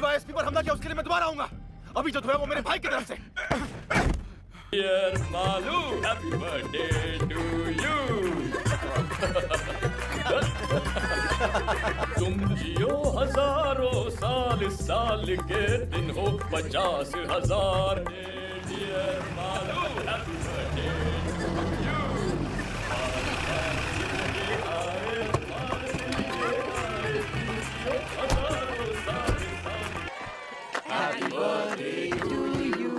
DYSP पर हमला किया उसके लिए मैं दोबारा आऊंगा। अभी जो धोया वो मेरे भाई की तरफ से। Dear Malu, happy birthday to you. तुम जियो हजारों साल, साल के दिन हो 50,000। Dear Malu, happy birthday to you. Happy birthday to you.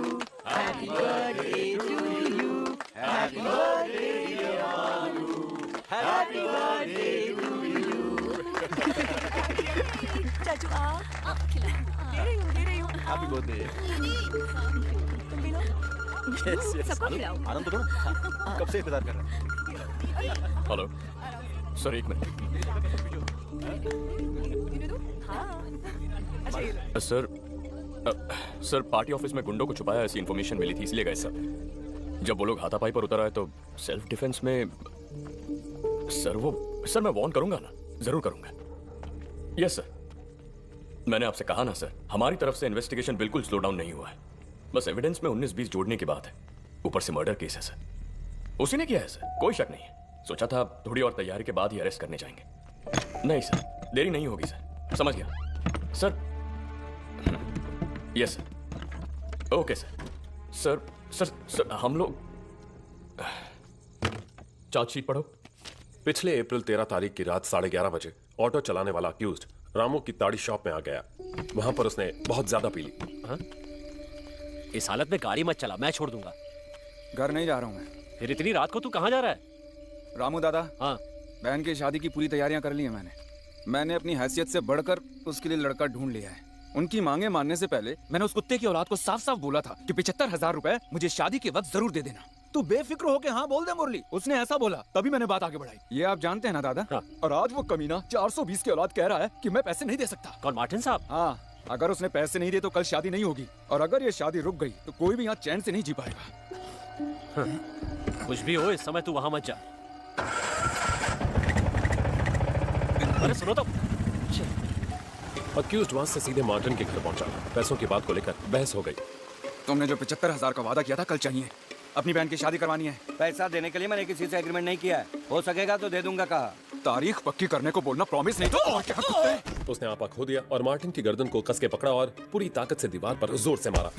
Happy birthday to you. Happy birthday dear Malu. Happy birthday to you. चाचू खिलाओ। दे रही हूँ। Happy birthday. तुम भी लो। सबको खिलाओ। आनंद तो दो ना। कब से इंतजार कर रहा हूँ। हेलो सर, एक minute. Sir sir, party office में गुंडों को छुपाया ऐसी इन्फॉर्मेशन मिली थी, इसलिए गए सर। जब वो लोग हाथापाई पर उतर आए तो सेल्फ डिफेंस में सर मैं वार्न करूंगा ना, जरूर करूंगा। यस सर, मैंने आपसे कहा ना सर, हमारी तरफ से इन्वेस्टिगेशन बिल्कुल स्लो डाउन नहीं हुआ है। बस एविडेंस में 19-20 जोड़ने की बात है, ऊपर से मर्डर केस है सर। उसी ने किया है सर, कोई शक नहीं है। सोचा था थोड़ी और तैयारी के बाद ही अरेस्ट करने जाएंगे। नहीं सर, देरी नहीं होगी सर। समझ गया sir. Yes sir, okay sir. Sir हम लोग चार्जशीट पढ़ो। पिछले अप्रैल 13 तारीख की रात 11:30 बजे ऑटो चलाने वाला अक्यूज्ड रामू की ताड़ी शॉप में आ गया। वहां पर उसने बहुत ज्यादा पी ली। इस हालत में गाड़ी मत चला, मैं छोड़ दूंगा। घर नहीं जा रहा हूँ मैं। फिर इतनी रात को तू कहाँ जा रहा है? रामू दादा, हाँ, बहन की शादी की पूरी तैयारियां कर ली है मैंने अपनी हैसियत से बढ़कर उसके लिए लड़का ढूंढ लिया है। उनकी मांगे मानने से पहले मैंने उस कुत्ते की औलाद को साफ साफ बोला था कि 75,000 रुपए मुझे शादी के वक्त जरूर दे देना। तू बेफिक्र होके हाँ बोल दे मुरली, उसने ऐसा बोला, तभी मैंने बात आगे बढ़ाई। ये आप जानते हैं ना दादा? हाँ। और आज वो कमीना 420 की औलाद कह रहा है कि मैं पैसे नहीं दे सकता। कौन, मार्टिन साहब? हाँ, अगर उसने पैसे नहीं दिए तो कल शादी नहीं होगी, और अगर ये शादी रुक गई तो कोई भी यहाँ चैन से नहीं जी पाएगा। कुछ भी हो, इस समय तू वहां मत जा। अरे सुनो तो। अक्यूज्ड वहां से सीधे मार्टिन के घर पहुंचा। पैसों की बात को लेकर बहस हो गई। तुमने जो 75,000 का वादा किया था कल चाहिए, अपनी बहन की शादी करवानी है। पैसा देने के लिए मैंने किसी से एग्रीमेंट नहीं किया है, हो सकेगा तो दे दूंगा कहा। तारीख पक्की करने को बोलना, प्रॉमिस नहीं तो और क्या कुत्ते। उसने आपा खो दिया और मार्टिन की गर्दन को कस के पकड़ा और पूरी ताकत से दीवार पर जोर से मारा।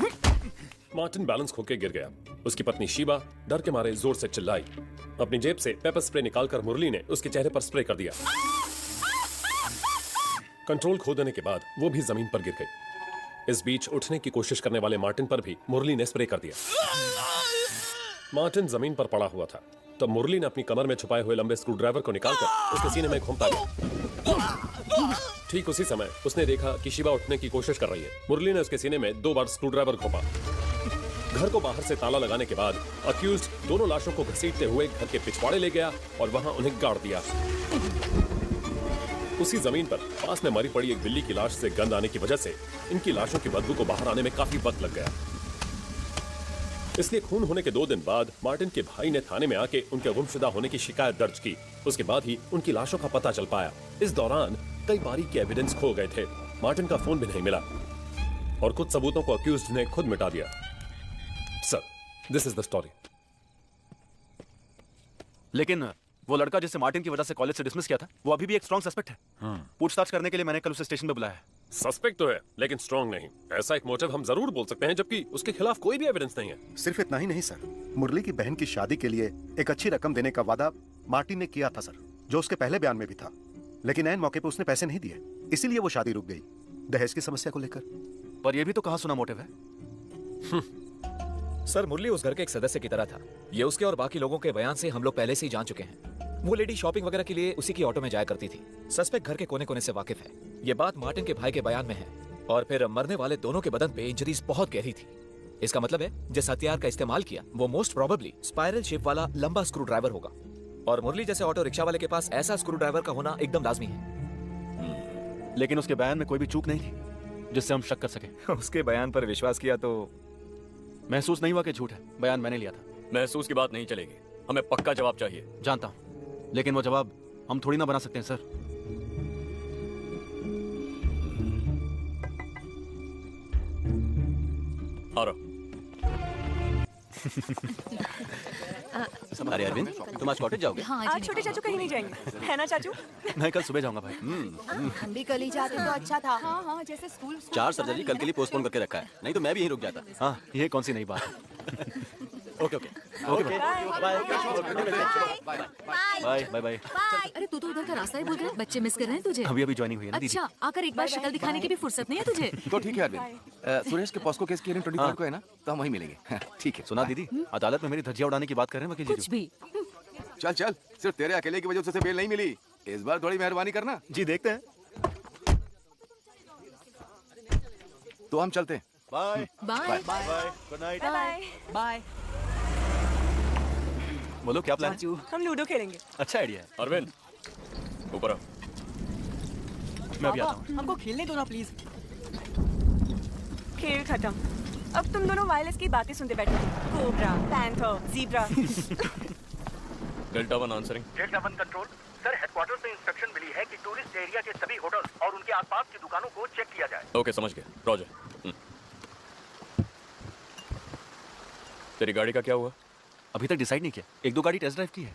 मार्टिन बैलेंस खो के गिर गया। उसकी पत्नी शीबा डर के मारे जोर से चिल्लाई। अपनी जेब से पेपर स्प्रे निकालकर मुरली ने उसके चेहरे पर स्प्रे कर दिया। कंट्रोल खो देने के बाद वो भी जमीन पर गिर गई। इस बीच उठने की कोशिश करने वाले मार्टिन पर भी मुरली ने स्प्रे कर दिया। मार्टिन जमीन पर पड़ा हुआ था, तब मुरली ने अपनी कमर में छुपाए हुए लंबे स्क्रू ड्राइवर को निकालकर उसके सीने में घुमता गया। ठीक उसी समय उसने देखा कि शिवा उठने की कोशिश कर रही है। मुरली ने उसके सीने में 2 बार स्क्रू ड्राइवर घोंपा। घर को बाहर से ताला लगाने के बाद अक्यूज्ड दोनों लाशों को घसीटते हुए घर के पिछवाड़े ले गया और वहां उन्हें गाड़ दिया। उसी जमीन पर पास में मरी पड़ी एक बिल्ली की लाश से गंध आने की वजह से इनकी लाशों की बदबू को बाहर आने में काफी वक्त लग गया। इसलिए खून होने के 2 दिन बाद मार्टिन के भाई ने थाने में आके उनके गुमशुदा होने की शिकायत दर्ज की। उसके बाद ही उनकी लाशों का पता चल पाया। इस दौरान कई बारीकी एविडेंस खो गए थे। मार्टिन का फोन भी नहीं मिला और कुछ सबूतों को अक्यूज्ड ने खुद मिटा दिया। Sir, this is the story. लेकिन वो लड़का जिसे मार्टिन की वजह से कॉलेज से डिसमिस किया था, वो अभी भी एक स्ट्रॉन्ग सस्पेक्ट है। पूछताछ करने के लिए मैंने कल उसे स्टेशन पे बुलाया है। सस्पेक्ट तो है लेकिन स्ट्रॉन्ग नहीं। ऐसा एक मोटिव हम जरूर बोल सकते हैं, जबकि उसके खिलाफ कोई भी एविडेंस नहीं है। सिर्फ इतना ही नहीं सर, मुरली की बहन की शादी के लिए एक अच्छी रकम देने का वादा मार्टिन ने किया था सर, जो उसके पहले बयान में भी था। लेकिन ऐन मौके पर उसने पैसे नहीं दिए, इसीलिए वो शादी रुक गई, दहेज की समस्या को लेकर। पर यह भी तो कहाँ सुना मोटिव है। सर, मुरली उस घर के एक सदस्य की तरह था। ये उसके और बाकी लोगों के बयान से हम लोग पहले से ही जान चुके हैं। वो लेडी शॉपिंग वगैरह के लिए उसी की ऑटो में जाया करती थी। सस्पेक्ट घर के कोने कोने से वाकिफ है। ये बात मार्टिन के भाई के बयान में है। और फिर मरने वाले दोनों के बदन पे इंजरीज बहुत गहरी थी। इसका मतलब है जिस हथियार का इस्तेमाल किया वो मोस्ट प्रोबेबली स्पाइरल शेप वाला लंबा स्क्रू ड्राइवर होगा। और मुरली जैसे ऑटो रिक्शा वाले के पास ऐसा स्क्रू ड्राइवर का होना एकदम लाजमी है। लेकिन उसके बयान में कोई भी चूक नहीं थी जिससे हम शक कर सके। उसके बयान पर विश्वास किया तो महसूस नहीं हुआ कि झूठ है। बयान मैंने लिया था। महसूस की बात नहीं चलेगी, हमें पक्का जवाब चाहिए। जानता हूं, लेकिन वो जवाब हम थोड़ी ना बना सकते हैं सर। आ रहा हूँ। अरे अरविंद, तुम आज कॉटेज जाओगे? हाँ आज छोटे चाचू कहीं नहीं जाएंगे, है ना चाचू? मैं कल सुबह जाऊंगा भाई। हम भी कल ही जाते तो अच्छा था। हाँ हाँ, जैसे स्कूल 4 सर्जरी कल के लिए पोस्टपोन करके रखा है, नहीं तो मैं भी यहीं रुक जाता। हाँ, ये कौन सी नई बात है। Okay okay okay bye bye bye bye. अरे तू तो उधर का रास्ता ही भूल गया। बच्चे मिस कर रहे हैं तुझे। अभी अभी ज्वाइनिंग हुई है ना दीदी। अच्छा, आकर एक बार शक्ल दिखाने की भी फुर्सत नहीं है तुझे। तो ठीक है अरविंद, सुरेश के पॉस्को केस की हियरिंग 24 को है ना, तो हम वहीं मिलेंगे। ठीक है। सुना दीदी, अदालत में मेरी धज्जियां उड़ाने की बात कर रहे हैं वकील कुछ जी। भी। चल चल, सिर्फ तेरे अकेले की वजह से उसे बेल नहीं मिली। इस बार थोड़ी मेहरबानी करना। जी देखते हैं। तो हम चलते हैं। Bye bye bye, good night. Bye. Bye. बोलो क्या प्लान है? हम लूडो खेलेंगे। अच्छा आइडिया है, अरविंद, ऊपर आओ। मैं भी आता हूँ। हमको खेलने दो ना प्लीज। खेल खत्म। अब तुम दोनों वायरलेस की बातें सुनते बैठो। Cobra, panther, zebra. Delta 1 answering. Delta 1 control sir, headquarter से इंस्ट्रक्शन मिली है कि टूरिस्ट एरिया के सभी होटल्स और उनके आसपास की दुकानों को चेक किया जाए। ओके, समझ गया। रॉजर। तेरी गाड़ी का क्या हुआ? अभी तक डिसाइड नहीं किया, 1-2 गाड़ी टेस्ट ड्राइव की है।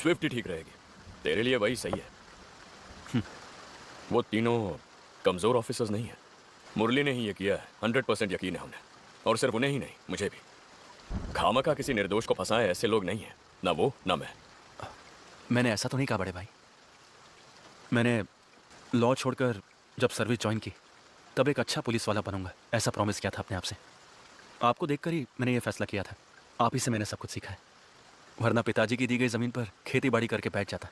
स्विफ्ट ही ठीक रहेगी, तेरे लिए वही सही है। वो तीनों कमजोर ऑफिसर्स नहीं है, मुरली ने ही ये किया है। 100% यकीन है उन्हें, और सिर्फ उन्हें ही नहीं, मुझे भी। खामखा किसी निर्दोष को फंसाए ऐसे लोग नहीं है, ना वो ना मैं। मैंने ऐसा तो नहीं कहा बड़े भाई। मैंने लॉ छोड़कर जब सर्विस ज्वाइन की तब एक अच्छा पुलिस वाला बनूंगा, ऐसा प्रॉमिस किया था अपने आप से। आपको देखकर ही मैंने ये फैसला किया था। आप ही से मैंने सब कुछ सीखा है, वरना पिताजी की दी गई जमीन पर खेती बाड़ी करके बैठ जाता।